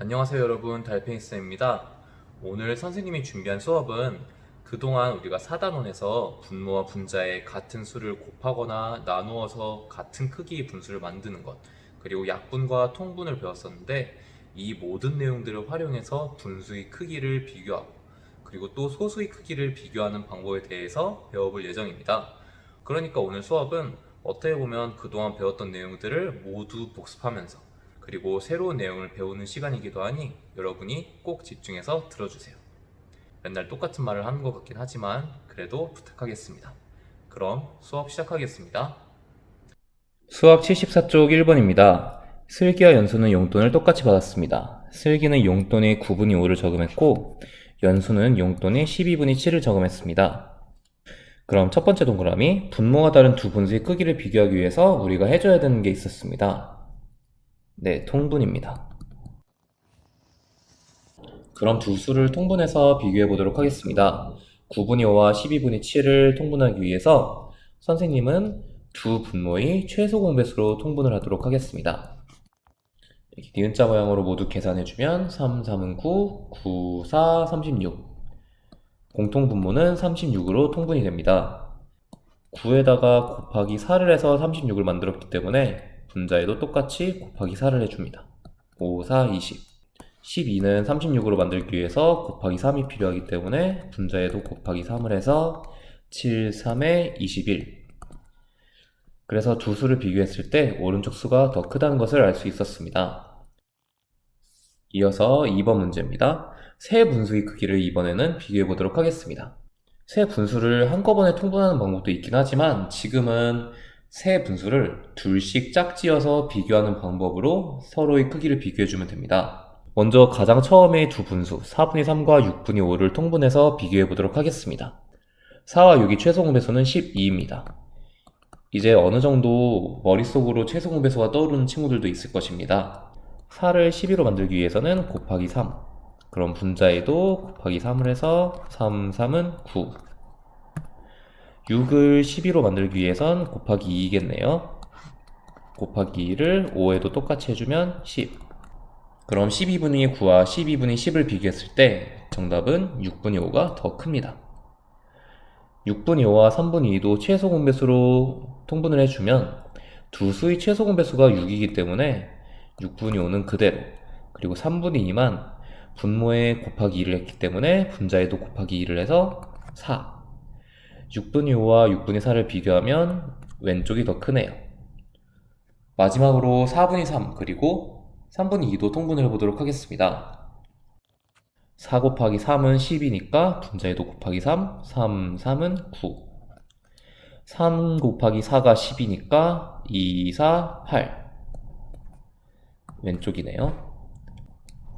안녕하세요 여러분, 달팽이쌤입니다. 오늘 선생님이 준비한 수업은 그동안 우리가 사단원에서 분모와 분자의 같은 수를 곱하거나 나누어서 같은 크기의 분수를 만드는 것, 그리고 약분과 통분을 배웠었는데, 이 모든 내용들을 활용해서 분수의 크기를 비교하고 그리고 또 소수의 크기를 비교하는 방법에 대해서 배워볼 예정입니다. 그러니까 오늘 수업은 어떻게 보면 그동안 배웠던 내용들을 모두 복습하면서 그리고 새로운 내용을 배우는 시간이기도 하니 여러분이 꼭 집중해서 들어주세요. 맨날 똑같은 말을 하는 것 같긴 하지만 그래도 부탁하겠습니다. 그럼 수업 시작하겠습니다. 수업 74쪽 1번입니다. 슬기와 연수는 용돈을 똑같이 받았습니다. 슬기는 용돈의 9분의 5를 저금했고 연수는 용돈의 12분의 7을 저금했습니다. 그럼 첫 번째 동그라미, 분모가 다른 두 분수의 크기를 비교하기 위해서 우리가 해줘야 되는 게 있었습니다. 네, 통분입니다. 그럼 두 수를 통분해서 비교해 보도록 하겠습니다. 9분의 5와 12분의 7을 통분하기 위해서 선생님은 두 분모의 최소 공배수로 통분을 하도록 하겠습니다. 이렇게 니은자 모양으로 모두 계산해주면 3, 3은 9, 9, 4, 36. 공통 분모는 36으로 통분이 됩니다. 9에다가 곱하기 4를 해서 36을 만들었기 때문에 분자에도 똑같이 곱하기 4를 해줍니다. 5, 4, 20. 12는 36으로 만들기 위해서 곱하기 3이 필요하기 때문에 분자에도 곱하기 3을 해서 7, 3에 21. 그래서 두 수를 비교했을 때 오른쪽 수가 더 크다는 것을 알 수 있었습니다. 이어서 2번 문제입니다. 세 분수의 크기를 이번에는 비교해 보도록 하겠습니다. 세 분수를 한꺼번에 통분하는 방법도 있긴 하지만 지금은 세 분수를 둘씩 짝지어서 비교하는 방법으로 서로의 크기를 비교해주면 됩니다. 먼저 가장 처음에 두 분수 4분의 3과 6분의 5를 통분해서 비교해 보도록 하겠습니다. 4와 6이 최소 공배수는 12입니다. 이제 어느 정도 머릿속으로 최소 공배수가 떠오르는 친구들도 있을 것입니다. 4를 12로 만들기 위해서는 곱하기 3. 그럼 분자에도 곱하기 3을 해서 3, 3은 9. 6을 12로 만들기 위해선 곱하기 2겠네요. 곱하기 2를 5에도 똑같이 해주면 10. 그럼 12분의 9와 12분의 10을 비교했을 때 정답은 6분의 5가 더 큽니다. 6분의 5와 3분의 2도 최소 공배수로 통분을 해주면 두 수의 최소 공배수가 6이기 때문에 6분의 5는 그대로, 그리고 3분의 2만 분모에 곱하기 2를 했기 때문에 분자에도 곱하기 2를 해서 4. 6분의 5와 6분의 4를 비교하면 왼쪽이 더 크네요. 마지막으로 4분의 3 그리고 3분의 2도 통분을 해보도록 하겠습니다. 4 곱하기 3은 10이니까 분자에도 곱하기 3, 3, 3은 9. 3 곱하기 4가 10이니까 2, 4, 8. 왼쪽이네요.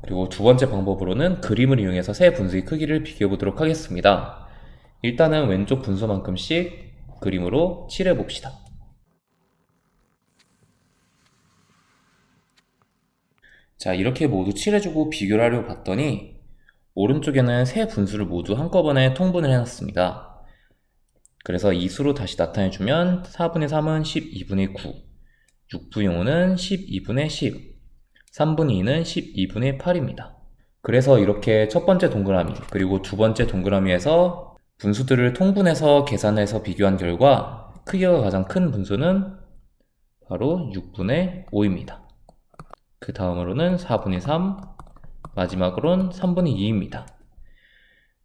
그리고 두 번째 방법으로는 그림을 이용해서 세 분수의 크기를 비교해 보도록 하겠습니다. 일단은 왼쪽 분수만큼씩 그림으로 칠해 봅시다. 자, 이렇게 모두 칠해주고 비교를 하려고 봤더니 오른쪽에는 세 분수를 모두 한꺼번에 통분을 해놨습니다. 그래서 이 수로 다시 나타내주면 4분의 3은 12분의 9, 6분의 5는 12분의 10, 3분의 2는 12분의 8입니다. 그래서 이렇게 첫 번째 동그라미 그리고 두 번째 동그라미에서 분수들을 통분해서 계산해서 비교한 결과 크기가 가장 큰 분수는 바로 6분의 5입니다. 그 다음으로는 4분의 3, 마지막으로는 3분의 2입니다.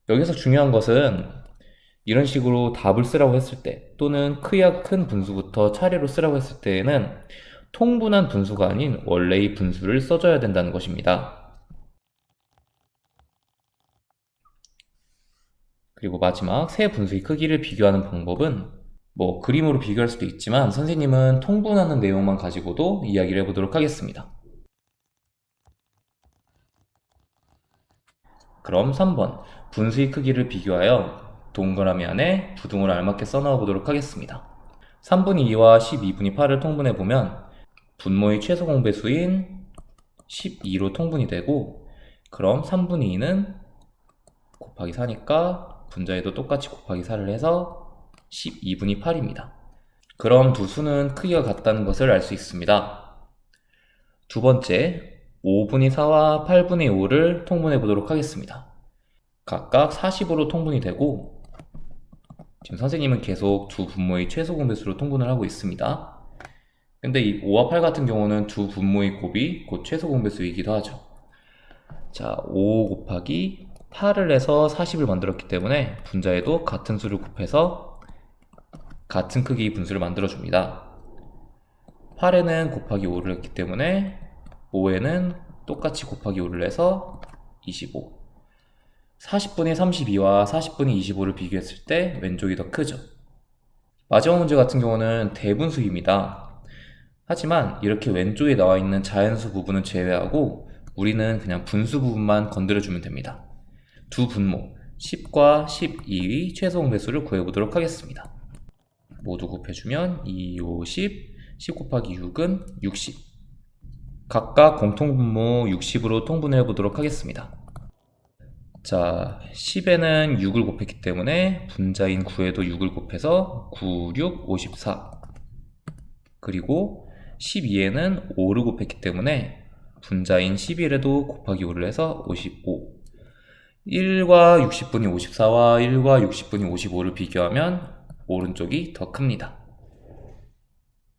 여기서 중요한 것은 이런 식으로 답을 쓰라고 했을 때 또는 크기가 큰 분수부터 차례로 쓰라고 했을 때에는 통분한 분수가 아닌 원래의 분수를 써줘야 된다는 것입니다. 그리고 마지막 세 분수의 크기를 비교하는 방법은 그림으로 비교할 수도 있지만 선생님은 통분하는 내용만 가지고도 이야기를 해보도록 하겠습니다. 그럼 3번 분수의 크기를 비교하여 동그라미 안에 부등호를 알맞게 써넣어 보도록 하겠습니다. 3분의 2와 12분의 8을 통분해보면 분모의 최소 공배수인 12로 통분이 되고, 그럼 3분의 2는 곱하기 4니까 분자에도 똑같이 곱하기 4를 해서 12분의 8입니다. 그럼 두 수는 크기가 같다는 것을 알 수 있습니다. 두 번째, 5분의 4와 8분의 5를 통분해 보도록 하겠습니다. 각각 40으로 통분이 되고 지금 선생님은 계속 두 분모의 최소 공배수로 통분을 하고 있습니다. 근데 이 5와 8 같은 경우는 두 분모의 곱이 곧 최소 공배수이기도 하죠. 자, 5 곱하기 8을 해서 40을 만들었기 때문에 분자에도 같은 수를 곱해서 같은 크기의 분수를 만들어줍니다. 8에는 곱하기 5를 했기 때문에 5에는 똑같이 곱하기 5를 해서 25. 40분의 32와 40분의 25를 비교했을 때 왼쪽이 더 크죠. 마지막 문제 같은 경우는 대분수입니다. 하지만 이렇게 왼쪽에 나와 있는 자연수 부분은 제외하고 우리는 그냥 분수 부분만 건드려주면 됩니다. 두 분모 10과 12의 최소 공배수를 구해보도록 하겠습니다. 모두 곱해주면 2, 5, 10, 10 곱하기 6은 60. 각각 공통분모 60으로 통분해 보도록 하겠습니다. 자, 10에는 6을 곱했기 때문에 분자인 9에도 6을 곱해서 9, 6, 54. 그리고 12에는 5를 곱했기 때문에 분자인 11에도 곱하기 5를 해서 55. 1과 60분이 54와 1과 60분이 55를 비교하면 오른쪽이 더 큽니다.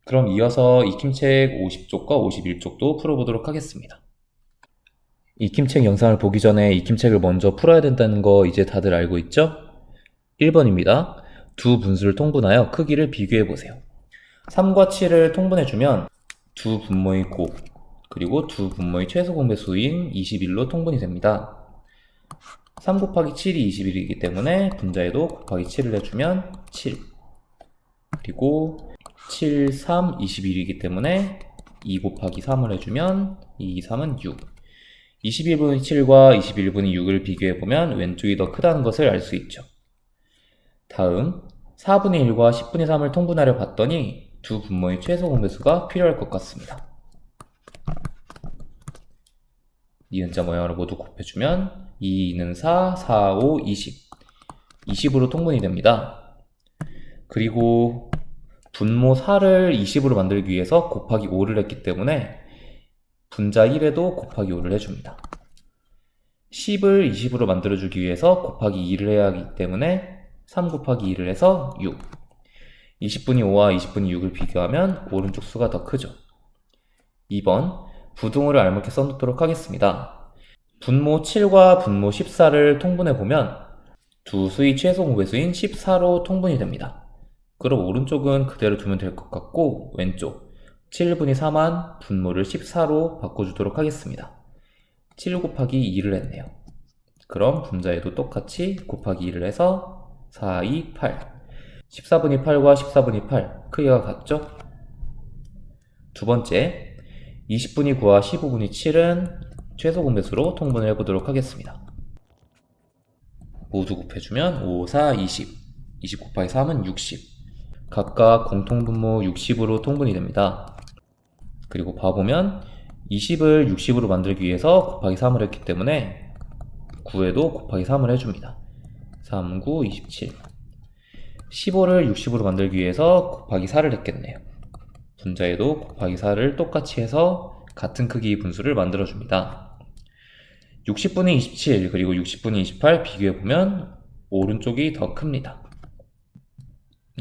그럼 이어서 익힘책 50쪽과 51쪽도 풀어보도록 하겠습니다. 익힘책 영상을 보기 전에 익힘책을 먼저 풀어야 된다는 거 이제 다들 알고 있죠? 1번입니다. 두 분수를 통분하여 크기를 비교해보세요. 3과 7을 통분해주면 두 분모의 곱, 그리고 두 분모의 최소 공배수인 21로 통분이 됩니다. 3 곱하기 7이 21이기 때문에 분자에도 곱하기 7을 해주면 7. 그리고 7, 3, 21이기 때문에 2 곱하기 3을 해주면 2, 3은 6. 21분의 7과 21분의 6을 비교해보면 왼쪽이 더 크다는 것을 알 수 있죠. 다음 4분의 1과 10분의 3을 통분하려 봤더니 두 분모의 최소 공배수가 필요할 것 같습니다. 니은자 모양으로 모두 곱해주면 2는 4, 4, 5, 20. 20으로 통분이 됩니다. 그리고 분모 4를 20으로 만들기 위해서 곱하기 5를 했기 때문에 분자 1에도 곱하기 5를 해줍니다. 10을 20으로 만들어주기 위해서 곱하기 2를 해야 하기 때문에 3 곱하기 2를 해서 6. 20분의 5와 20분의 6을 비교하면 오른쪽 수가 더 크죠. 2번 부등호를 알맞게 써놓도록 하겠습니다. 분모 7과 분모 14를 통분해보면 두 수의 최소 공배수인 14로 통분이 됩니다. 그럼 오른쪽은 그대로 두면 될 것 같고 왼쪽 7분의 4만 분모를 14로 바꿔주도록 하겠습니다. 7 곱하기 2를 했네요. 그럼 분자에도 똑같이 곱하기 2를 해서 4, 2, 8. 14분의 8과 14분의 8 크기가 같죠? 두 번째 20분의 9와 15분의 7은 최소 공배수로 통분을 해보도록 하겠습니다. 모두 곱해주면 5, 4, 20. 20 곱하기 3은 60. 각각 공통분모 60으로 통분이 됩니다. 그리고 봐보면 20을 60으로 만들기 위해서 곱하기 3을 했기 때문에 9에도 곱하기 3을 해줍니다. 3, 9, 27. 15를 60으로 만들기 위해서 곱하기 4를 했겠네요. 분자에도 곱하기 4를 똑같이 해서 같은 크기의 분수를 만들어줍니다. 60분의 27 그리고 60분의 28 비교해보면 오른쪽이 더 큽니다.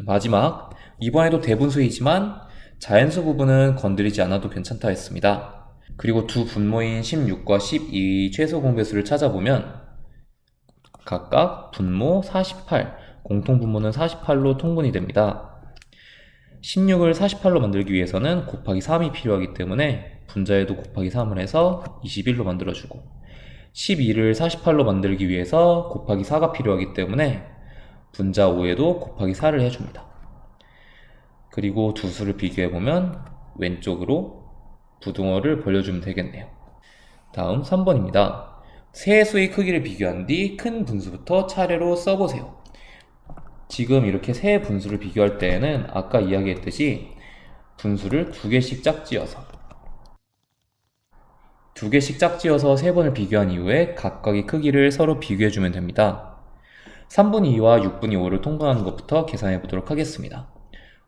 마지막, 이번에도 대분수이지만 자연수 부분은 건드리지 않아도 괜찮다 했습니다. 그리고 두 분모인 16과 12의 최소 공배수를 찾아보면 각각 분모 48, 공통분모는 48로 통분이 됩니다. 16을 48로 만들기 위해서는 곱하기 3이 필요하기 때문에 분자에도 곱하기 3을 해서 21로 만들어주고 12를 48로 만들기 위해서 곱하기 4가 필요하기 때문에 분자 5에도 곱하기 4를 해줍니다. 그리고 두 수를 비교해보면 왼쪽으로 부등호를 벌려주면 되겠네요. 다음 3번입니다. 세 수의 크기를 비교한 뒤 큰 분수부터 차례로 써보세요. 지금 이렇게 세 분수를 비교할 때에는 아까 이야기했듯이 분수를 두 개씩 짝지어서 세 번을 비교한 이후에 각각의 크기를 서로 비교해주면 됩니다. 3분의 2와 6분의 5를 통분하는 것부터 계산해 보도록 하겠습니다.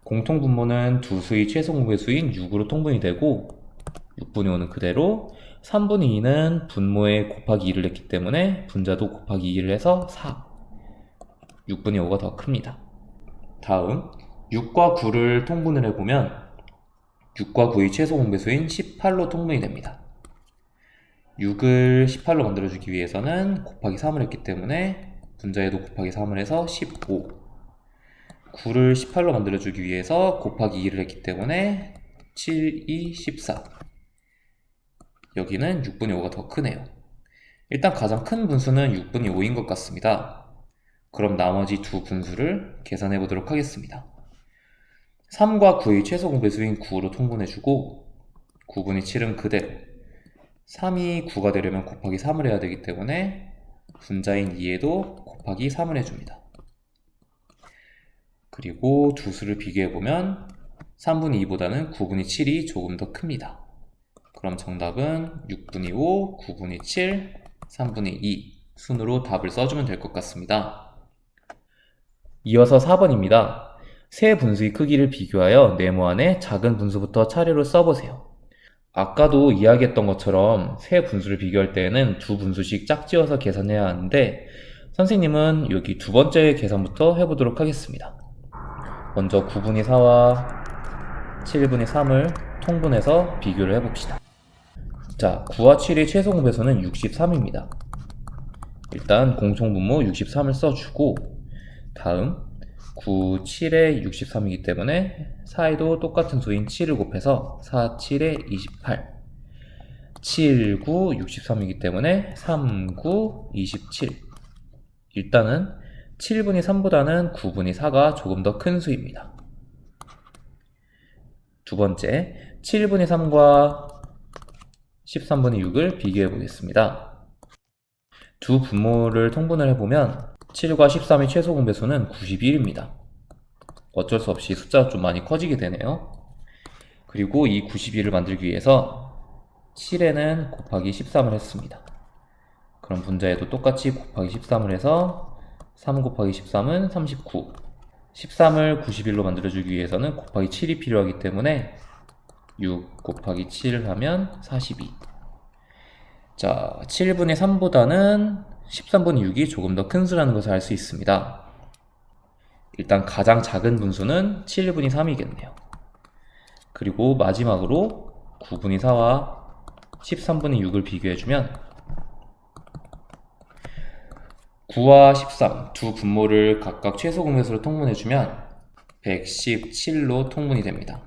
공통분모는 두 수의 최소 공배수인 6으로 통분이 되고 6분의 5는 그대로, 3분의 2는 분모에 곱하기 2를 했기 때문에 분자도 곱하기 2를 해서 4. 6분의 5가 더 큽니다. 다음 6과 9를 통분을 해보면 6과 9의 최소 공배수인 18로 통분이 됩니다. 6을 18로 만들어주기 위해서는 곱하기 3을 했기 때문에 분자에도 곱하기 3을 해서 15. 9를 18로 만들어주기 위해서 곱하기 2를 했기 때문에 7, 2, 14. 여기는 6분의 5가 더 크네요. 일단 가장 큰 분수는 6분의 5인 것 같습니다. 그럼 나머지 두 분수를 계산해 보도록 하겠습니다. 3과 9의 최소 공배수인 9로 통분해주고 9분의 7은 그대로, 3이 9가 되려면 곱하기 3을 해야 되기 때문에 분자인 2에도 곱하기 3을 해줍니다. 그리고 두 수를 비교해보면 3분의 2보다는 9분의 7이 조금 더 큽니다. 그럼 정답은 6분의 5, 9분의 7, 3분의 2 순으로 답을 써주면 될 것 같습니다. 이어서 4번입니다. 세 분수의 크기를 비교하여 네모 안에 작은 분수부터 차례로 써보세요. 아까도 이야기했던 것처럼 세 분수를 비교할 때에는 두 분수씩 짝지어서 계산해야 하는데 선생님은 여기 두 번째 계산부터 해보도록 하겠습니다. 먼저 9분의 4와 7분의 3을 통분해서 비교를 해봅시다. 자, 9와 7의 최소 공배수는 63입니다. 일단 공통분모 63을 써주고 다음 9, 7에 63이기 때문에 4에도 똑같은 수인 7을 곱해서 4, 7에 28. 7, 9, 63이기 때문에 3, 9, 27. 일단은 7분의 3보다는 9분의 4가 조금 더 큰 수입니다. 두 번째, 7분의 3과 13분의 6을 비교해 보겠습니다. 두 분모를 통분을 해보면 7과 13의 최소 공배수는 91입니다. 어쩔 수 없이 숫자가 좀 많이 커지게 되네요. 그리고 이 91을 만들기 위해서 7에는 곱하기 13을 했습니다. 그럼 분자에도 똑같이 곱하기 13을 해서 3 곱하기 13은 39. 13을 91로 만들어주기 위해서는 곱하기 7이 필요하기 때문에 6 곱하기 7을 하면 42. 자, 7분의 3보다는 13분의 6이 조금 더 큰 수라는 것을 알 수 있습니다. 일단 가장 작은 분수는 7분의 3이겠네요. 그리고 마지막으로 9분의 4와 13분의 6을 비교해주면 9와 13 두 분모를 각각 최소 공배수로 통분해주면 117로 통분이 됩니다.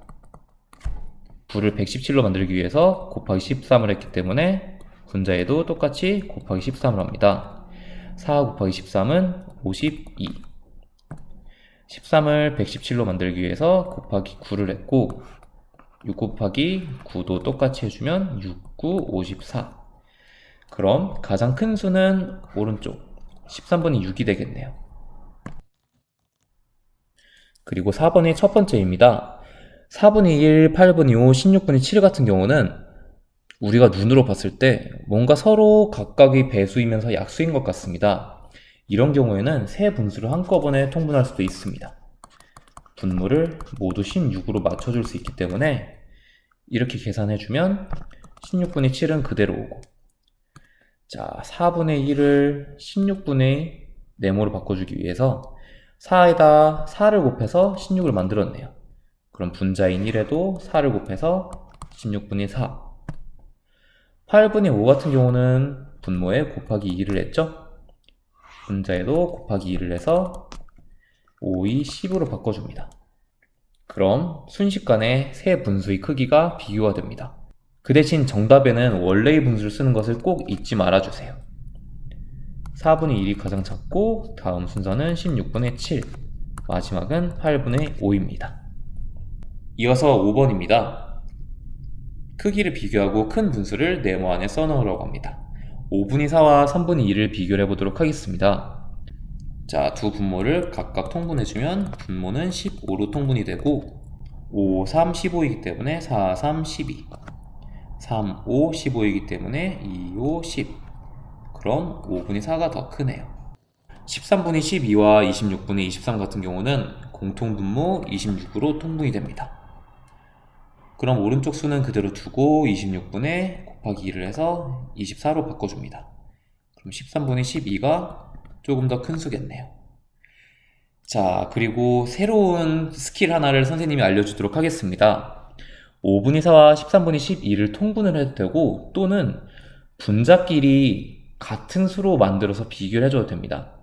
9를 117로 만들기 위해서 곱하기 13을 했기 때문에 분자에도 똑같이 곱하기 13을 합니다. 4 곱하기 13은 52. 13을 117로 만들기 위해서 곱하기 9를 했고 6 곱하기 9도 똑같이 해주면 6, 9, 54. 그럼 가장 큰 수는 오른쪽 13분의 6이 되겠네요. 그리고 4번의 첫 번째입니다. 4분의 1, 8분의 5, 16분의 7 같은 경우는 우리가 눈으로 봤을 때 뭔가 서로 각각의 배수이면서 약수인 것 같습니다. 이런 경우에는 세 분수를 한꺼번에 통분할 수도 있습니다. 분모를 모두 16으로 맞춰줄 수 있기 때문에 이렇게 계산해주면 16분의 7은 그대로 오고, 자, 4분의 1을 16분의 네모로 바꿔주기 위해서 4에다 4를 곱해서 16을 만들었네요. 그럼 분자인 1에도 4를 곱해서 16분의 4. 8분의 5 같은 경우는 분모에 곱하기 2를 했죠? 분자에도 곱하기 2를 해서 5이 10으로 바꿔줍니다. 그럼 순식간에 세 분수의 크기가 비교가 됩니다. 그 대신 정답에는 원래의 분수를 쓰는 것을 꼭 잊지 말아주세요. 4분의 1이 가장 작고 다음 순서는 16분의 7, 마지막은 8분의 5입니다. 이어서 5번입니다. 크기를 비교하고 큰 분수를 네모 안에 써넣으라고 합니다. 5분의 4와 3분의 2를 비교를 해보도록 하겠습니다. 자, 두 분모를 각각 통분해주면 분모는 15로 통분이 되고 5, 3, 15이기 때문에 4, 3, 12. 3, 5, 15이기 때문에 2, 5, 10. 그럼 5분의 4가 더 크네요. 13분의 12와 26분의 23 같은 경우는 공통분모 26으로 통분이 됩니다. 그럼 오른쪽 수는 그대로 두고 26분의 곱하기 2를 해서 24로 바꿔줍니다. 그럼 13분의 12가 조금 더 큰 수겠네요. 자, 그리고 새로운 스킬 하나를 선생님이 알려주도록 하겠습니다. 5분의 4와 13분의 12를 통분을 해도 되고, 또는 분자끼리 같은 수로 만들어서 비교를 해줘도 됩니다.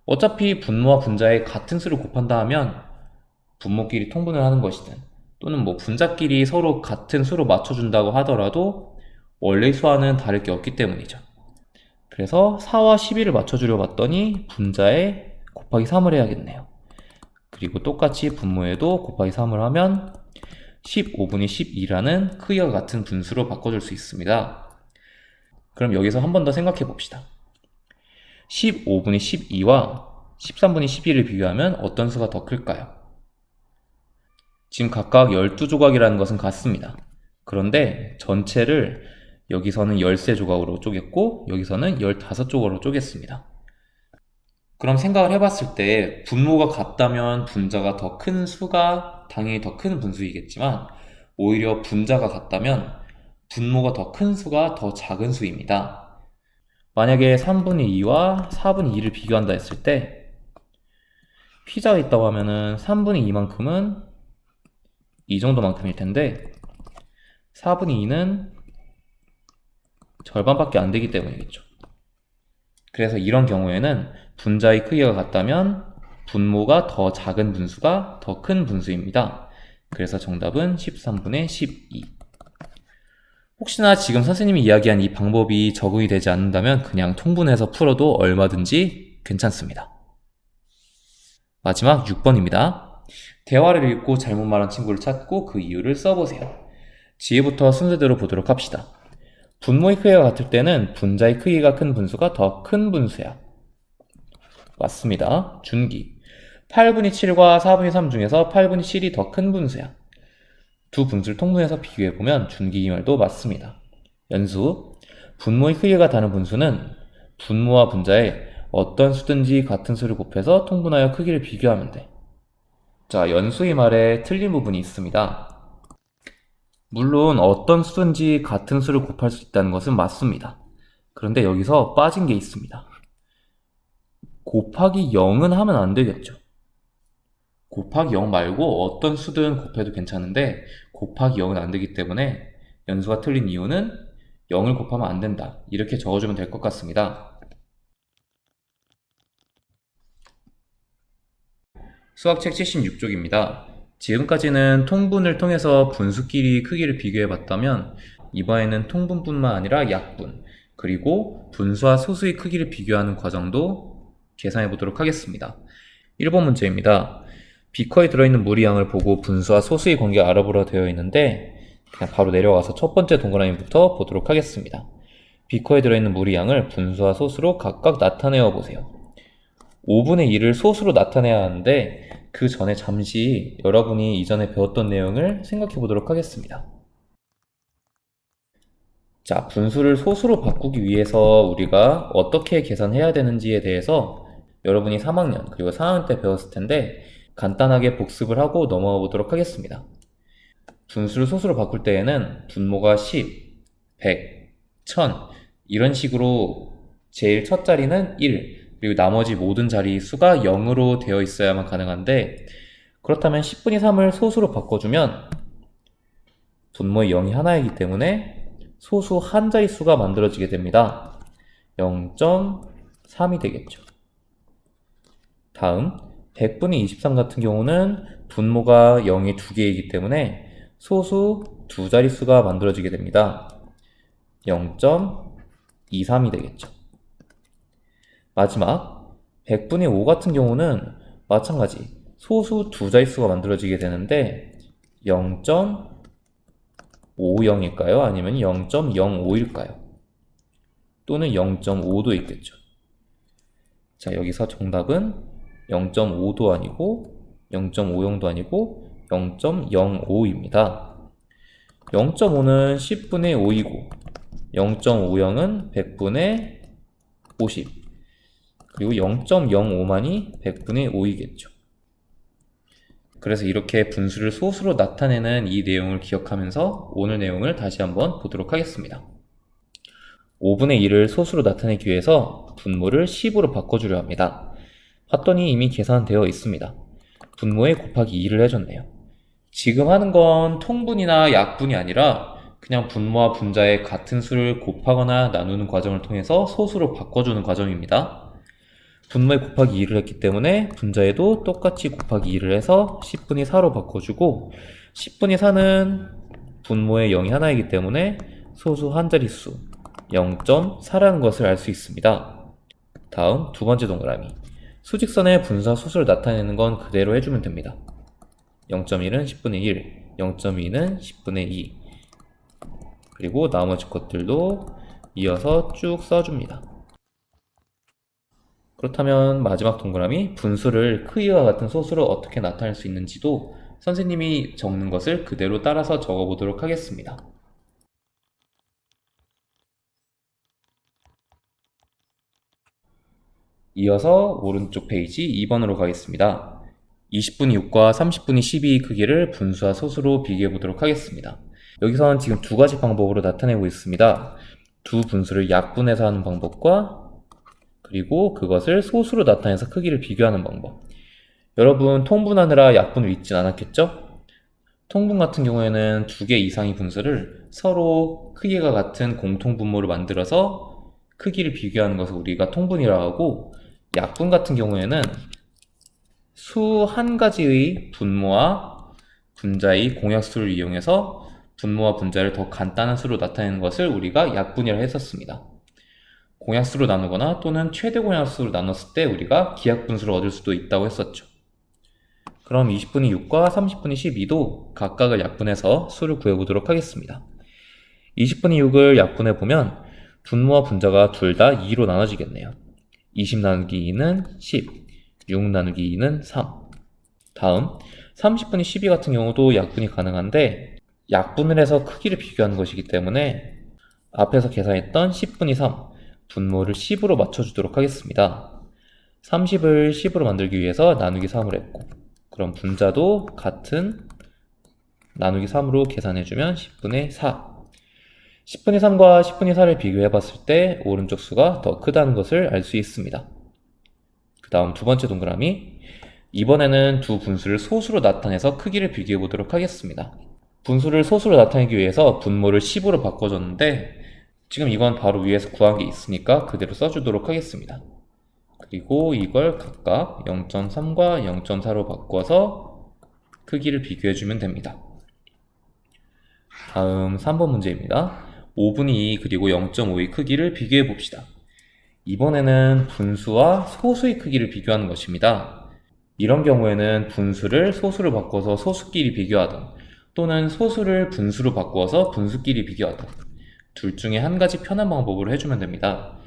어차피 분모와 분자의 같은 수를 곱한다 하면 분모끼리 통분을 하는 것이든, 또는 뭐 분자끼리 서로 같은 수로 맞춰준다고 하더라도 원래의 수와는 다를 게 없기 때문이죠. 그래서 4와 12를 맞춰주려 봤더니 분자에 곱하기 3을 해야겠네요. 그리고 똑같이 분모에도 곱하기 3을 하면 15분의 12라는 크기가 같은 분수로 바꿔줄 수 있습니다. 그럼 여기서 한 번 더 생각해 봅시다. 15분의 12와 13분의 12를 비교하면 어떤 수가 더 클까요? 지금 각각 12조각이라는 것은 같습니다. 그런데 전체를 여기서는 13조각으로 쪼갰고 여기서는 15조각으로 쪼갰습니다. 그럼 생각을 해봤을 때 분모가 같다면 분자가 더 큰 수가 당연히 더 큰 분수이겠지만 오히려 분자가 같다면 분모가 더 큰 수가 더 작은 수입니다. 만약에 3분의 2와 4분의 2를 비교한다 했을 때 피자가 있다고 하면은 3분의 2만큼은 이 정도만큼일 텐데 4분의 2는 절반밖에 안 되기 때문이겠죠. 그래서 이런 경우에는 분자의 크기가 같다면 분모가 더 작은 분수가 더 큰 분수입니다. 그래서 정답은 13분의 12. 혹시나 지금 선생님이 이야기한 이 방법이 적응이 되지 않는다면 그냥 통분해서 풀어도 얼마든지 괜찮습니다. 마지막 6번입니다. 대화를 읽고 잘못 말한 친구를 찾고 그 이유를 써보세요. 지혜부터 순서대로 보도록 합시다. 분모의 크기가 같을 때는 분자의 크기가 큰 분수가 더 큰 분수야. 맞습니다. 준기. 8분의 7과 4분의 3 중에서 8분의 7이 더 큰 분수야. 두 분수를 통분해서 비교해보면 준기 이 말도 맞습니다. 연수. 분모의 크기가 다른 분수는 분모와 분자에 어떤 수든지 같은 수를 곱해서 통분하여 크기를 비교하면 돼. 자, 연수의 말에 틀린 부분이 있습니다. 물론 어떤 수든지 같은 수를 곱할 수 있다는 것은 맞습니다. 그런데 여기서 빠진 게 있습니다. 곱하기 0은 하면 안 되겠죠. 곱하기 0 말고 어떤 수든 곱해도 괜찮은데 곱하기 0은 안 되기 때문에 연수가 틀린 이유는 0을 곱하면 안 된다. 이렇게 적어주면 될 것 같습니다. 수학책 76쪽입니다. 지금까지는 통분을 통해서 분수끼리 크기를 비교해봤다면 이번에는 통분뿐만 아니라 약분, 그리고 분수와 소수의 크기를 비교하는 과정도 계산해보도록 하겠습니다. 1번 문제입니다. 비커에 들어있는 물의 양을 보고 분수와 소수의 관계를 알아보라 되어 있는데 그냥 바로 내려가서 첫 번째 동그라미부터 보도록 하겠습니다. 비커에 들어있는 물의 양을 분수와 소수로 각각 나타내어 보세요. 5분의 1을 소수로 나타내야 하는데 그 전에 잠시 여러분이 이전에 배웠던 내용을 생각해 보도록 하겠습니다. 자, 분수를 소수로 바꾸기 위해서 우리가 어떻게 계산해야 되는지에 대해서 여러분이 3학년 그리고 4학년 때 배웠을 텐데 간단하게 복습을 하고 넘어가 보도록 하겠습니다. 분수를 소수로 바꿀 때에는 분모가 10, 100, 1000 이런 식으로 제일 첫 자리는 1 그리고 나머지 모든 자리 수가 0으로 되어 있어야만 가능한데 그렇다면 10분의 3을 소수로 바꿔주면 분모의 0이 하나이기 때문에 소수 한 자릿수가 만들어지게 됩니다. 0.3이 되겠죠. 다음 100분의 23 같은 경우는 분모가 0이 두 개이기 때문에 소수 두 자릿수가 만들어지게 됩니다. 0.23이 되겠죠. 마지막 100분의 5 같은 경우는 마찬가지 소수 두 자릿수가 만들어지게 되는데 0.50일까요? 아니면 0.05일까요? 또는 0.5도 있겠죠. 자, 여기서 정답은 0.5도 아니고 0.50도 아니고 0.05입니다. 0.5는 10분의 5이고 0.50은 100분의 50 그리고 0.05만이 100분의 5이겠죠. 그래서 이렇게 분수를 소수로 나타내는 이 내용을 기억하면서 오늘 내용을 다시 한번 보도록 하겠습니다. 5분의 1을 소수로 나타내기 위해서 분모를 10으로 바꿔주려 합니다. 봤더니 이미 계산되어 있습니다. 분모에 곱하기 2를 해줬네요. 지금 하는 건 통분이나 약분이 아니라 그냥 분모와 분자의 같은 수를 곱하거나 나누는 과정을 통해서 소수로 바꿔주는 과정입니다. 분모에 곱하기 2를 했기 때문에 분자에도 똑같이 곱하기 2를 해서 10분의 4로 바꿔주고 10분의 4는 분모의 0이 하나이기 때문에 소수 한 자릿수 0.4라는 것을 알 수 있습니다. 다음 두 번째 동그라미. 수직선의 분수와 소수를 나타내는 건 그대로 해주면 됩니다. 0.1은 10분의 1, 0.2는 10분의 2. 그리고 나머지 것들도 이어서 쭉 써줍니다. 그렇다면 마지막 동그라미 분수를 크기와 같은 소수로 어떻게 나타낼 수 있는지도 선생님이 적는 것을 그대로 따라서 적어보도록 하겠습니다. 이어서 오른쪽 페이지 2번으로 가겠습니다. 20분의 6과 30분의 12 크기를 분수와 소수로 비교해 보도록 하겠습니다. 여기선 지금 두 가지 방법으로 나타내고 있습니다. 두 분수를 약분해서 하는 방법과 그리고 그것을 소수로 나타내서 크기를 비교하는 방법. 여러분 통분하느라 약분을 잊진 않았겠죠? 통분 같은 경우에는 두 개 이상의 분수를 서로 크기가 같은 공통분모를 만들어서 크기를 비교하는 것을 우리가 통분이라고 하고, 약분 같은 경우에는 수 한 가지의 분모와 분자의 공약수를 이용해서 분모와 분자를 더 간단한 수로 나타내는 것을 우리가 약분이라고 했었습니다. 공약수로 나누거나 또는 최대 공약수로 나눴을 때 우리가 기하분수를 얻을 수도 있다고 했었죠. 그럼 20분의 6과 30분의 12도 각각을 약분해서 수를 구해보도록 하겠습니다. 20분의 6을 약분해보면 분모와 분자가 둘 다 2로 나눠지겠네요. 20 나누기 2는 10, 6 나누기 2는 3. 다음 30분의 12 같은 경우도 약분이 가능한데 약분을 해서 크기를 비교하는 것이기 때문에 앞에서 계산했던 10분의 3, 분모를 10으로 맞춰주도록 하겠습니다. 30을 10으로 만들기 위해서 나누기 3을 했고, 그럼 분자도 같은 나누기 3으로 계산해주면 10분의 4. 10분의 3과 10분의 4를 비교해봤을 때 오른쪽 수가 더 크다는 것을 알 수 있습니다. 그 다음 두 번째 동그라미. 이번에는 두 분수를 소수로 나타내서 크기를 비교해보도록 하겠습니다. 분수를 소수로 나타내기 위해서 분모를 10으로 바꿔줬는데 지금 이건 바로 위에서 구한 게 있으니까 그대로 써주도록 하겠습니다. 그리고 이걸 각각 0.3과 0.4로 바꿔서 크기를 비교해주면 됩니다. 다음 3번 문제입니다. 5분의 2 그리고 0.5의 크기를 비교해 봅시다. 이번에는 분수와 소수의 크기를 비교하는 것입니다. 이런 경우에는 분수를 소수로 바꿔서 소수끼리 비교하든 또는 소수를 분수로 바꿔서 분수끼리 비교하든 둘 중에 한 가지 편한 방법으로 해주면 됩니다.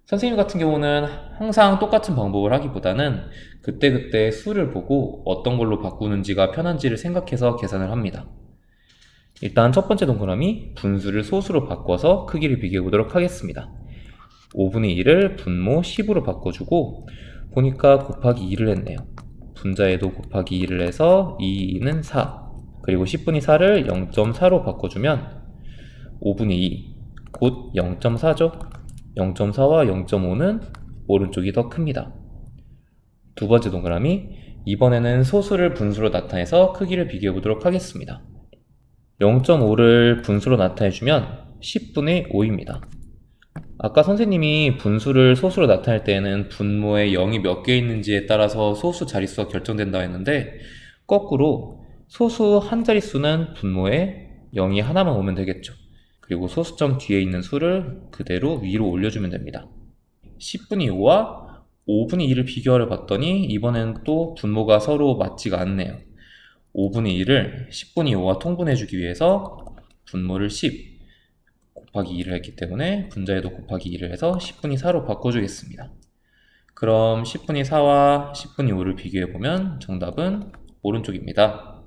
선생님 같은 경우는 항상 똑같은 방법을 하기보다는 그때그때 수를 보고 어떤 걸로 바꾸는지가 편한지를 생각해서 계산을 합니다. 일단 첫 번째 동그라미 분수를 소수로 바꿔서 크기를 비교해 보도록 하겠습니다. 5분의 1을 분모 10으로 바꿔주고 보니까 곱하기 2를 했네요. 분자에도 곱하기 2를 해서 2는 4, 그리고 10분의 4를 0.4로 바꿔주면 5분의 2 곧 0.4죠. 0.4와 0.5는 오른쪽이 더 큽니다. 두 번째 동그라미, 이번에는 소수를 분수로 나타내서 크기를 비교해 보도록 하겠습니다. 0.5를 분수로 나타내주면 10분의 5입니다. 아까 선생님이 분수를 소수로 나타낼 때에는 분모에 0이 몇 개 있는지에 따라서 소수 자릿수가 결정된다 했는데 거꾸로 소수 한 자릿수는 분모에 0이 하나만 오면 되겠죠. 그리고 소수점 뒤에 있는 수를 그대로 위로 올려주면 됩니다. 10분의 5와 5분의 2를 비교하려 봤더니 이번엔 또 분모가 서로 맞지가 않네요. 5분의 1을 10분의 5와 통분해주기 위해서 분모를 10 곱하기 2를 했기 때문에 분자에도 곱하기 2를 해서 10분의 4로 바꿔주겠습니다. 그럼 10분의 4와 10분의 5를 비교해보면 정답은 오른쪽입니다.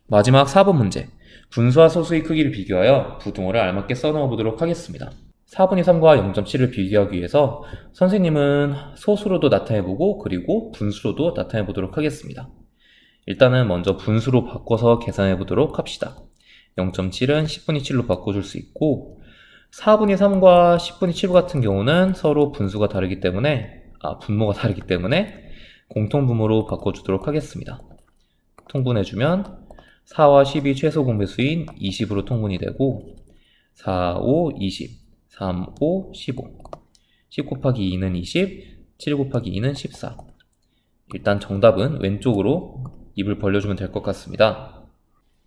마지막 4번 문제. 분수와 소수의 크기를 비교하여 부등호를 알맞게 써넣어 보도록 하겠습니다. 4분의 3과 0.7을 비교하기 위해서 선생님은 소수로도 나타내보고 그리고 분수로도 나타내보도록 하겠습니다. 일단은 먼저 분수로 바꿔서 계산해 보도록 합시다. 0.7은 10분의 7로 바꿔줄 수 있고 4분의 3과 10분의 7 같은 경우는 서로 분모가 다르기 때문에 공통분모로 바꿔주도록 하겠습니다. 통분해주면 4와 10이 최소 공배수인 20으로 통분이 되고 4, 5, 20, 3, 5, 15 10 곱하기 2는 20, 7 곱하기 2는 14. 일단 정답은 왼쪽으로 입을 벌려주면 될 것 같습니다.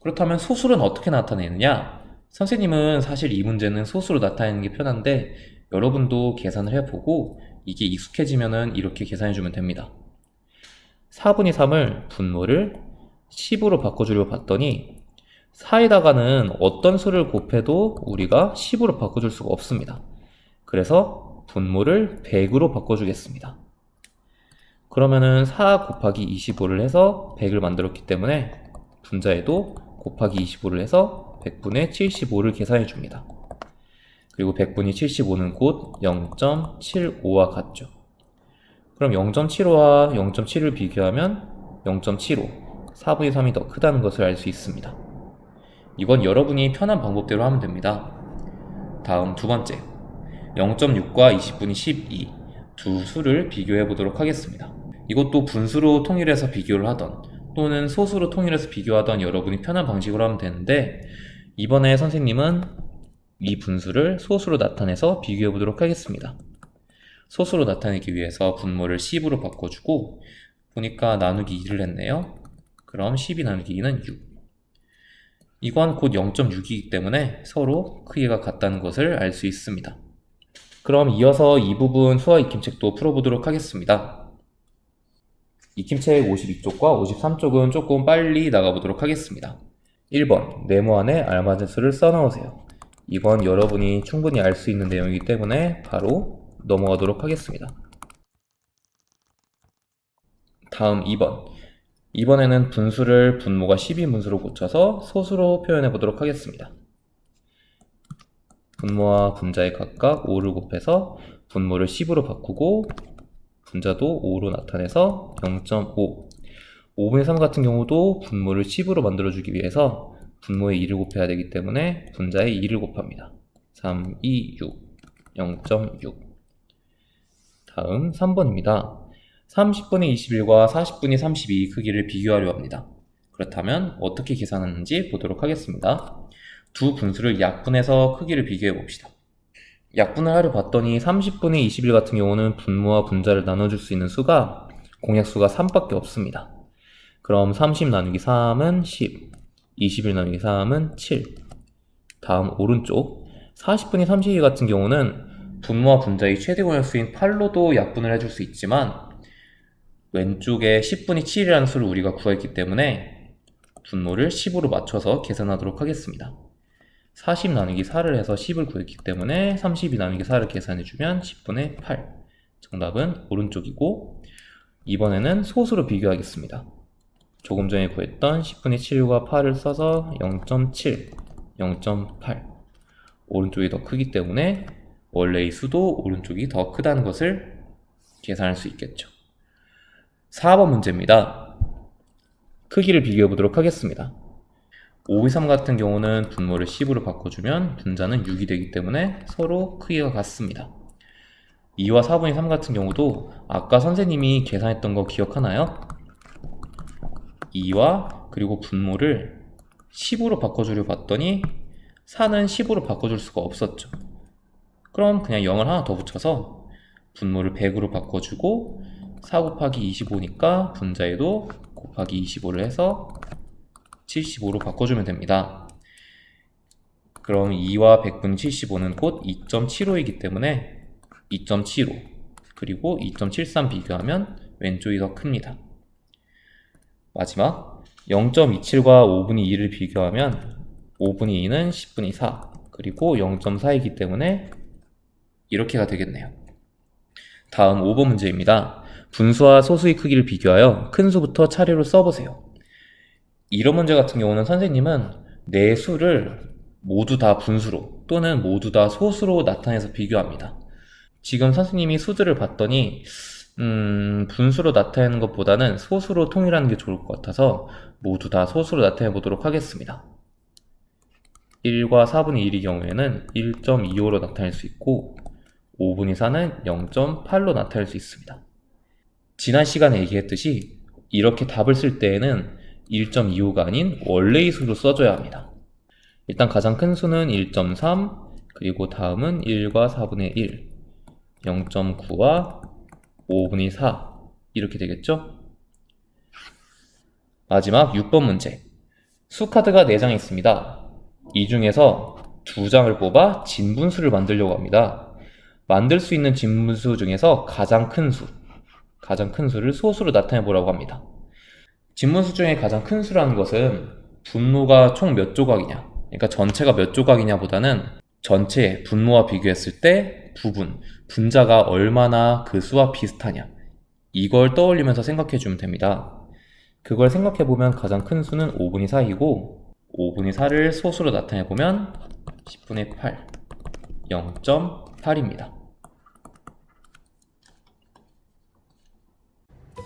그렇다면 소수는 어떻게 나타내느냐? 선생님은 사실 이 문제는 소수로 나타내는 게 편한데 여러분도 계산을 해보고 이게 익숙해지면은 이렇게 계산해주면 됩니다. 4분의 3을 분모를 10으로 바꿔주려고 봤더니 4에다가는 어떤 수를 곱해도 우리가 10으로 바꿔줄 수가 없습니다. 그래서 분모를 100으로 바꿔주겠습니다. 그러면은 4 곱하기 25를 해서 100을 만들었기 때문에 분자에도 곱하기 25를 해서 100분의 75를 계산해 줍니다. 그리고 100분의 75는 곧 0.75와 같죠. 그럼 0.75와 0.7을 비교하면 0.75, 4분의 3이 더 크다는 것을 알 수 있습니다. 이건 여러분이 편한 방법대로 하면 됩니다. 다음 두 번째, 0.6과 20분의 12 두 수를 비교해 보도록 하겠습니다. 이것도 분수로 통일해서 비교를 하던 또는 소수로 통일해서 비교하던 여러분이 편한 방식으로 하면 되는데 이번에 선생님은 이 분수를 소수로 나타내서 비교해 보도록 하겠습니다. 소수로 나타내기 위해서 분모를 10으로 바꿔주고 보니까 나누기 2를 했네요. 그럼 12 나누기 2는 6. 이건 곧 0.6이기 때문에 서로 크기가 같다는 것을 알 수 있습니다. 그럼 이어서 이 부분 수화 익힘책도 풀어보도록 하겠습니다. 익힘책 52쪽과 53쪽은 조금 빨리 나가보도록 하겠습니다. 1번, 네모 안에 알맞은 수를 써넣으세요. 이건 여러분이 충분히 알 수 있는 내용이기 때문에 바로 넘어가도록 하겠습니다. 다음 2번. 이번에는 분수를 분모가 10인 분수로 고쳐서 소수로 표현해 보도록 하겠습니다. 분모와 분자에 각각 5를 곱해서 분모를 10으로 바꾸고 분자도 5로 나타내서 0.5. 5분의 3 같은 경우도 분모를 10으로 만들어주기 위해서 분모에 2를 곱해야 되기 때문에 분자에 2를 곱합니다. 3, 2, 6, 0.6. 다음 3번입니다. 30분의 21과 40분의 32 크기를 비교하려 합니다. 그렇다면 어떻게 계산하는지 보도록 하겠습니다. 두 분수를 약분해서 크기를 비교해 봅시다. 약분을 하려 봤더니 30분의 21 같은 경우는 분모와 분자를 나눠줄 수 있는 수가 공약수가 3밖에 없습니다. 그럼 30 나누기 3은 10, 21 나누기 3은 7. 다음 오른쪽 40분의 32 같은 경우는 분모와 분자의 최대 공약수인 8로도 약분을 해줄 수 있지만 왼쪽에 10분의 7이라는 수를 우리가 구했기 때문에 분모를 10으로 맞춰서 계산하도록 하겠습니다. 40 나누기 4를 해서 10을 구했기 때문에 32 나누기 4를 계산해주면 10분의 8. 정답은 오른쪽이고 이번에는 소수로 비교하겠습니다. 조금 전에 구했던 10분의 7과 8을 써서 0.7, 0.8. 오른쪽이 더 크기 때문에 원래의 수도 오른쪽이 더 크다는 것을 계산할 수 있겠죠. 4번 문제입니다. 크기를 비교해 보도록 하겠습니다. 5, 2, 3 같은 경우는 분모를 10으로 바꿔주면 분자는 6이 되기 때문에 서로 크기가 같습니다. 2와 4분의 3 같은 경우도 아까 선생님이 계산했던 거 기억하나요? 2와 그리고 분모를 10으로 바꿔주려 봤더니 4는 10으로 바꿔줄 수가 없었죠. 그럼 그냥 0을 하나 더 붙여서 분모를 100으로 바꿔주고 4 곱하기 25니까 분자에도 곱하기 25를 해서 75로 바꿔주면 됩니다. 그럼 2와 100분의 75는 곧 2.75이기 때문에 2.75 그리고 2.73 비교하면 왼쪽이 더 큽니다. 마지막 0.27과 5분의 2를 비교하면 5분의 2는 10분의 4 그리고 0.4이기 때문에 이렇게가 되겠네요. 다음 5번 문제입니다. 분수와 소수의 크기를 비교하여 큰 수부터 차례로 써보세요. 이런 문제 같은 경우는 선생님은 네 수를 모두 다 분수로 또는 모두 다 소수로 나타내서 비교합니다. 지금 선생님이 수들을 봤더니 분수로 나타내는 것보다는 소수로 통일하는 게 좋을 것 같아서 모두 다 소수로 나타내 보도록 하겠습니다. 1과 4분의 1의 경우에는 1.25로 나타낼 수 있고 5분의 4는 0.8로 나타낼 수 있습니다. 지난 시간에 얘기했듯이 이렇게 답을 쓸 때에는 1.25가 아닌 원래의 수로 써줘야 합니다. 일단 가장 큰 수는 1.3, 그리고 다음은 1과 4분의 1, 0.9와 5분의 4 이렇게 되겠죠? 마지막 6번 문제. 수카드가 4장 있습니다. 이 중에서 2장을 뽑아 진분수를 만들려고 합니다. 만들 수 있는 진분수 중에서 가장 큰 수를 소수로 나타내 보라고 합니다. 진분수 중에 가장 큰 수라는 것은 분모가 총 몇 조각이냐, 그러니까 전체가 몇 조각이냐 보다는 전체 분모와 비교했을 때 분자가 얼마나 그 수와 비슷하냐, 이걸 떠올리면서 생각해 주면 됩니다. 그걸 생각해 보면 가장 큰 수는 5분의 4이고 5분의 4를 소수로 나타내 보면 10분의 8, 0.8입니다.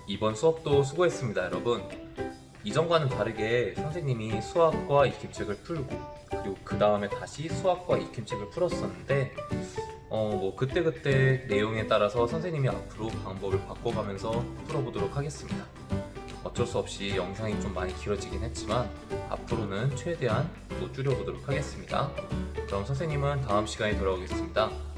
이번 수업도 수고했습니다, 여러분. 이전과는 다르게 선생님이 수학과 익힘책을 풀고 그리고 그 다음에 다시 수학과 익힘책을 풀었었는데 그때그때 내용에 따라서 선생님이 앞으로 방법을 바꿔가면서 풀어보도록 하겠습니다. 어쩔 수 없이 영상이 좀 많이 길어지긴 했지만 앞으로는 최대한 또 줄여보도록 하겠습니다. 그럼 선생님은 다음 시간에 돌아오겠습니다.